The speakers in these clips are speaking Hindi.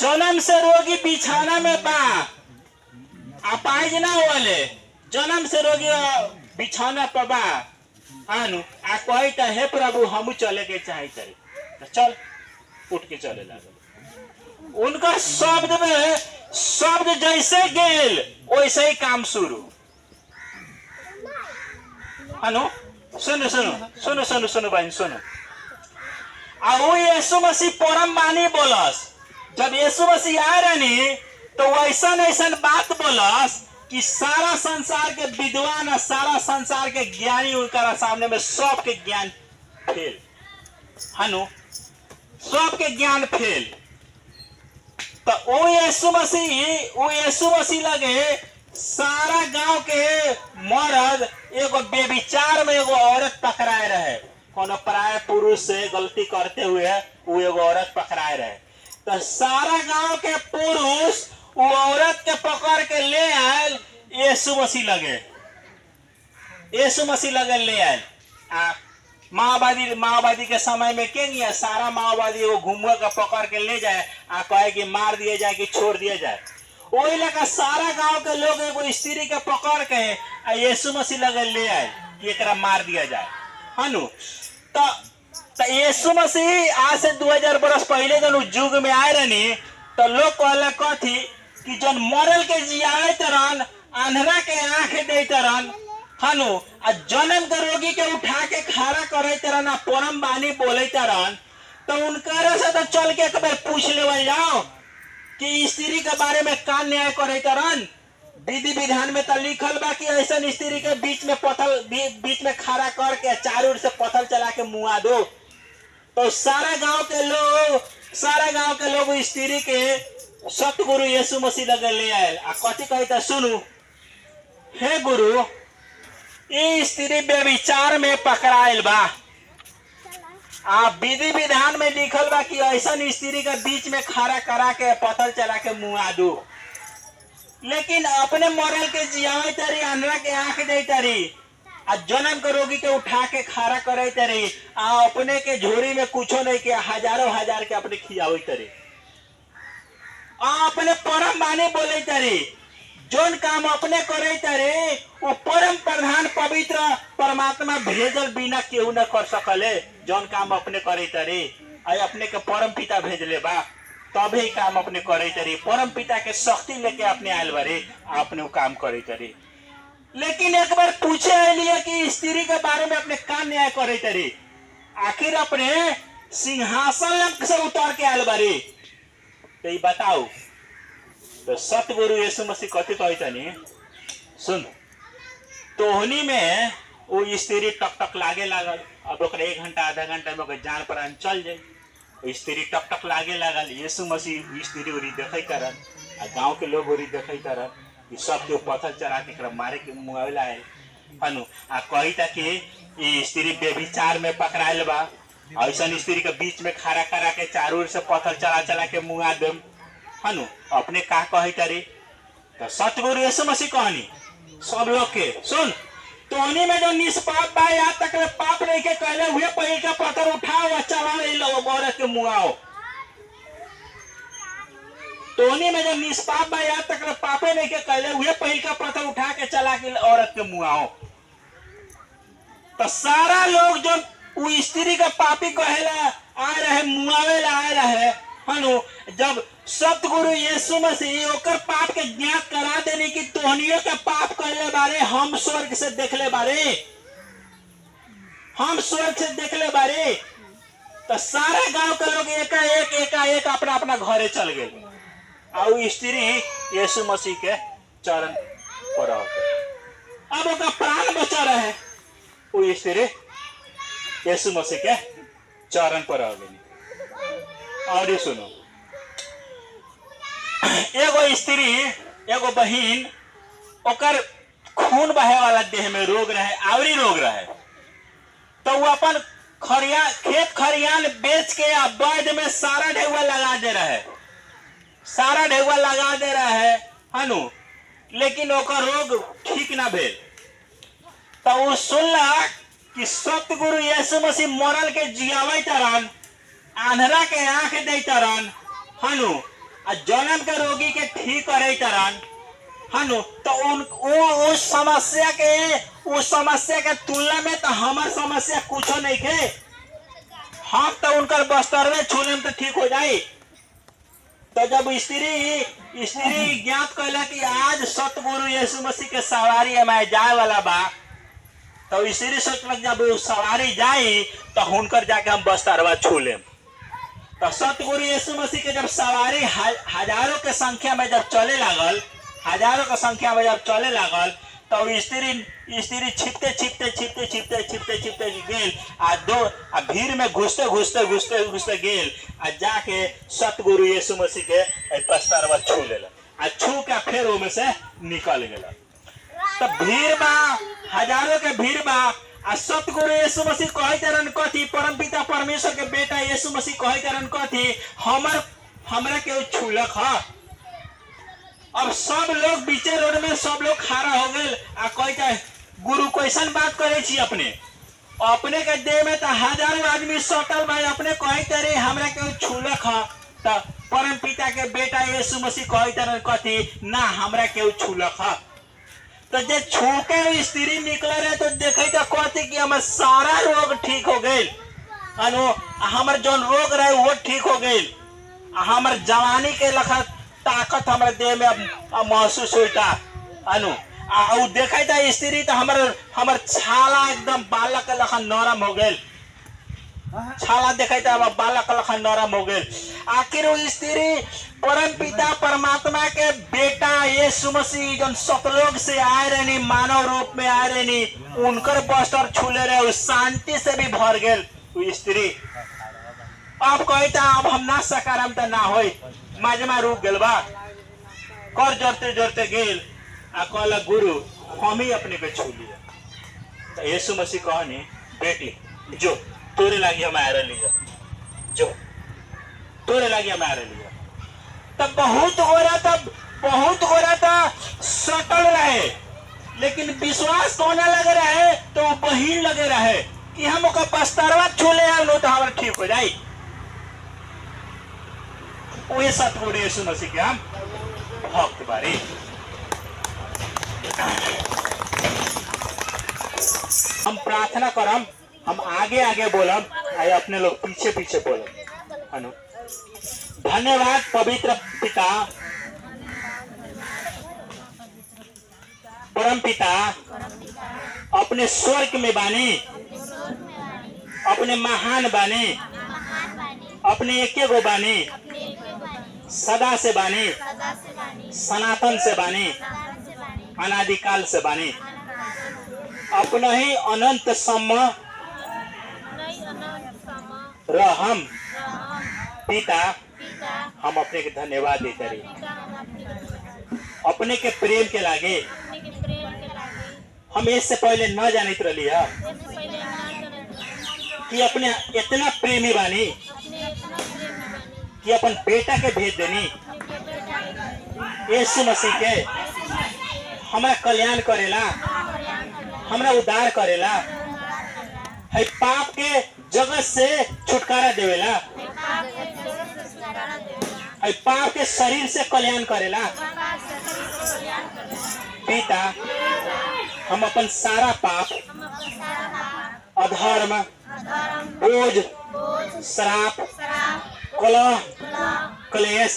जन्म से रोगी बिछाना में बा अपाइज ना वाले जन्म से रोगी बिछाना पर बा आनु आ कही त हे प्रभु हम चले के चाहे करे तो चल उठ के चले लागल। उनका शब्द में शब्द जैसे गेल वैसे ही काम शुरू। अनु सुनो सुनो सुनो सुनो सुनो बहन सुनो। आ वो यीशु मसीह परम बानी बोलस। जब यीशु मसीह आए रहनी तो वैसा ऐसा बात बोलस कि सारा संसार के विद्वान और सारा संसार के ज्ञानी उनका सामने में सबके ज्ञान फेल हनु सबके ज्ञान फेल। तो वो यीशु मसीह लगे सारा गांव के मर्द एगो बेविचार में एगो औरत पकड़ाए रहे। कोनो पराय पुरुष से गलती करते हुए वो एगो औरत पकड़ाए रहे। तो सारा गांव के पुरुष वो औरत के पकड़ के ले आयल यीशु मसीह लगे ले आयल। माओवादी के समय में क्या नहीं है सारा माओवादी वो घूमुआ का पकड़ के ले जाए आ कहे कि मार दिया जाए कि छोड़ दिया जाए। वही लगा सारा गांव के लोग एगो स्त्री के पकड़ के यीशु मसीह लगे ले आए कि एकरा मार दिया जाए हनु। तो यीशु मसीह आज से 2000 बरस पहले जब युग में आए रहनी तो लोग कहला कथी कि जन मरल के जियाए तरन अंधरा के आंख दे तरन हनु आ जन्म के रोगी के उठा के खड़ा करे तरन आ परम बानी बोले तरन। तो उनकर से तो चल के एक बार पूछ लेवल जाओ कि स्त्री के बारे में का न्याय करे तरन। विधि विधान में तो लिखल बा कि ऐसा स्त्री के बीच में खड़ा करके चारों ओर से पत्थर चला के मुआ दो। तो सारा गांव के लोग स्त्री के सतगुरु यीशु मसीह लगे ले आयल आ कथी कहता सुनू हे गुरु ये स्त्री बेविचार में पकड़ायल बा। आ विधि विधान में लिखल बा कि ऐसा स्त्री के बीच में खड़ा करा के पत्थर चला के मुआ दो। लेकिन अपने मरल के जियावे तरी अंधरा के आंख दे तरी आ जन्म के रोगी के उठा के खड़ा करे तरी आ अपने के झोरी में कुछो नहीं के हजारों हजार के अपने खियावे तरी आ अपने परम बानी बोले तरी जोन काम अपने करे तरी वो परम प्रधान पवित्र परमात्मा भेजल बिना केहू न कर सकले। जोन काम अपने करे तरी अपने के परम पिता भेजले बा तभी काम अपने करे तरी परम पिता के शक्ति लेके अपने आयल बारे अपने वो काम करे तरी। लेकिन एक बार पूछे लिए कि स्त्री के बारे में अपने का न्याय करे तरी आखिर अपने सिंहासन से उतर के आयल बारे तो ये बताओ। तो सतगुरु यीशु मसीह कथी कहतनी सुन तोहनी में वो स्त्री टक टक लागे लागल। अब ओकरा 1 घंटा आधा घंटा में जान प्राण चल जाए। स्त्री टक टक लागे लागल। यीशु मसीह स्त्री उरी देखे करन आ गांव के लोग उरी देखे करन सब के पत्थर चला के मारे के मुआवला है हनु आ कही था कि ये स्त्री बेविचार में पकड़ायल बा। ऐसा स्त्री के बीच में खड़ा करा के चारों ओर से पत्थर चला चला के मुआ देम हनु अपने का कही तरी। तो सतगुरु यीशु मसीह कहनी सब लोग के सुन तोहनी में जो निष्पाप बा यहाँ तक पाप नहीं के कहले हुए पहिल का पत्थर उठाओ और चला रही लोग औरत के मुआओ। तोहनी में जो निष्पाप बा यहाँ तक पापे नहीं के कहले हुए पहिल का पत्थर उठा के चला के औरत के मुआओ। तो सारा लोग जो वो स्त्री का पापी कहेला आए रहे मुआवे ला आए रहे हनु जब सतगुरु यीशु मसीह ओकर पाप के ज्ञात करा देने की तोहनियों के पाप कहले बारे हम स्वर्ग से देखले बारे तो सारे गांव के लोग एका-एक अपना अपना घरे चल गए। और स्त्री यीशु मसीह के चरण पर अब ओका प्राण बचा रहे वो स्त्री यीशु मसीह के चरण पर आ गई। और सुनो एगो स्त्री एगो बहिन ओकर खून बहे वाला देह में रोग रहे आवरी रोग रहे। तो वो अपन खेत खरियान बेच के वैद्य में सारा ढेउआ लगा दे रहे हनु लेकिन ओकर रोग ठीक ना भेल। तो वो सुनला कि सतगुरु यीशु मसीह मरल के जियावे तरन अंधरा के आंख दे तरन हनु आ जन्म के रोगी के ठीक करे तरन हनु तो उस समस्या के तुलना में तो हमार समस्या कुछ नहीं के। हम तो उनकर बस्तर में छूने में तो ठीक हो जाए। तो जब स्त्री ज्ञात कहला कि आज सतगुरु यीशु मसीह के सवारी हमारे जाए वाला बा, तो स्त्री सोचलक जब सवारी जाई तो हुनकर जाके हम बस्तरवा छू लेम। तो सतगुरु यीशु मसीह के जब सवारी हजारों के संख्या में जब चले लागल, हजारों के संख्या में जब चले लागल तो स्त्री छिपते गेल आ भीड़ में घुसते गेल आ जाके सतगुरु यीशु मसीह के बस्तरवा छू लेला आ छू के फिर ओमे से निकल गेला। तो भीड़ बा, हजारों के भीड़ बा आ सतगुरु यीशु मसीह कहे तरन कथी, परमपिता परमेश्वर के बेटा यीशु मसीह कहे तरन कथी, हमरा के छूलक ह। अब सब लोग बीचे रोड में सब लोग खड़ा हो गए आ कहते गुरु कैसन बात करे छी अपने के देह में तो हजारों आदमी सटल भाई अपने कहते रे हमरा के छूलक ह। तो परम पिता के बेटा यीशु मसीह कहते रहे कथी ना हमरा के छूलक ह। तो जे छूके स्त्री निकल रहे तो देखे तो कहती कि हमार सारा रोग ठीक हो गए, हमार जौन रोग रहे वो ठीक हो गए, हमार जवानी के लखा ताकत हमारे देह में अब महसूस होता अनु आ देखा था स्त्री तो हमार छाला एकदम बालक के लखा नरम हो गए, छाला देखा था अब बालक के लखा नरम हो गए। आखिर वो स्त्री परम पिता परमात्मा के बेटा यीशु मसीह जो सतलोक से आए रहनी, मानव रूप में आए रहनी, उनकर बस्तर छूले रहे, उस शांति से भी भर गए स्त्री। अब कहता अब हम ना सकारम तो ना हो माजमा रुक गल बा कर जोरते गेल आ कहला गुरु हम ही अपने पे छू लिया। तो यीशु मसीह कहनी बेटी जो तोरे लागी हम आए लिया, जो तोरे लागी हम आए लिया। तब बहुत गोरा था सटल रहे, लेकिन विश्वास कोना लगे रहे तो बहिन लगे रहे कि हम ओकर बस्तरवा छू ले आलो तो हमारा ठीक हो जाए। वही सतगुरु यीशु मसीह के हम भक्त बारी। हम प्रार्थना करम, हम आगे आगे बोलम, आए अपने लोग पीछे पीछे बोलम। धन्यवाद पवित्र पिता परम पिता अपने स्वर्ग में बानी, अपने महान बानी, अपने एके गो बानी, सदा से बानी, सनातन से बानी, अनादिकाल से बानी, अपना ही अनंत सम रहम पिता हम अपने के धन्यवाद देते रही। अपने के प्रेम के लागे हम इससे पहले न जानित रही है कि अपने इतना प्रेमी बानी कि अपन बेटा के भेज देनी यीशु मसीह के हमारा कल्याण करेला, हमारा उद्धार करेला, है पाप के जगत से छुटकारा देवेला, है पाप के शरीर से कल्याण करेला। पिता हम अपन सारा पाप, अधर्म, बोझ, श्राप, कलह, क्लेश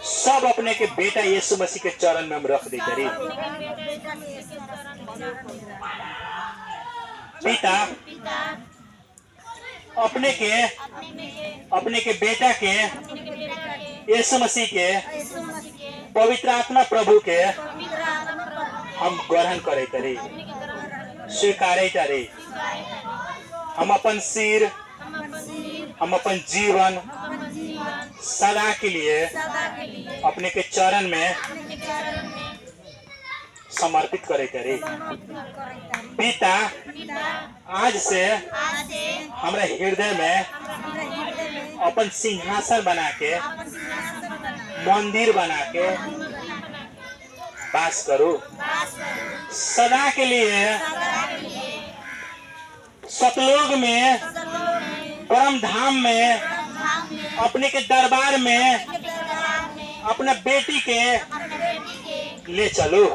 सब अपने के बेटा यीशु मसीह के चरण में हम रख देते रही। पिता अपने के बेटा के यीशु मसीह के पवित्र आत्मा प्रभु के हम ग्रहण करे तरी, स्वीकारे तरी। हम अपन सिर, हम अपन जीवन सदा के लिए अपने के चरण में समर्पित करे करे। पिता आज से हमारे हृदय में अपन सिंहासन बना के, मंदिर बना के वास करो सदा के लिए। सतलोक में, परम धाम में, अपने के दरबार में अपना बेटी के ले चलो,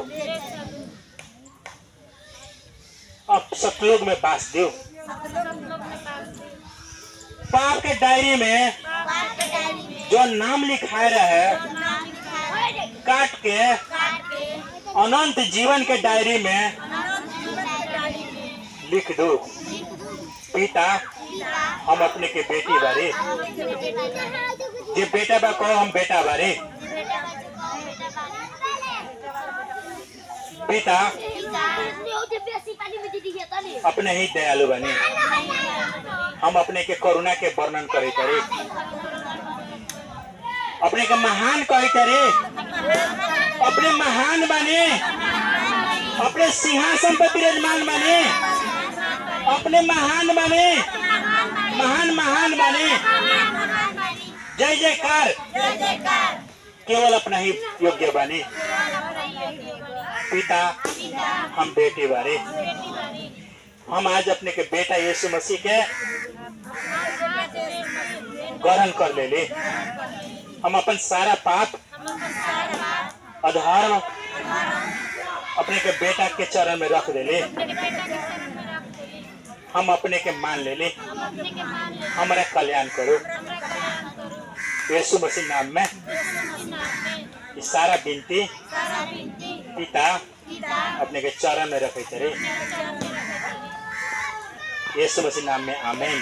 अब सतलोक में बास दो। पाप के डायरी में जो नाम लिखाए रहे काट के अनंत जीवन के डायरी में लिख दो। पिता हम अपने के बेटी बारे, जे बेटा बा कहो हम बेटा बारे। पिता अपने ही दयालु बने, हम अपने के करुणा के वर्णन करे करे, अपने के महान कहे करे, अपने महान बने, अपने सिंहासन पर विराजमान बने, अपने महान बने, महान महान बने। जय जयकार, केवल अपना ही योग्य बने। पिता हम बेटे बारे, हम आज अपने के बेटा यीशु मसीह के ग्रहण कर ले। हम अपन सारा पाप अधर्म अपने के बेटा के चरण में रख दे। हम अपने के मान ले, हमारा कल्याण करो यीशु मसीह नाम में। इस सारा विनती पिता अपने के चरण में रखे थे यीशु मसीह नाम में, आमीन।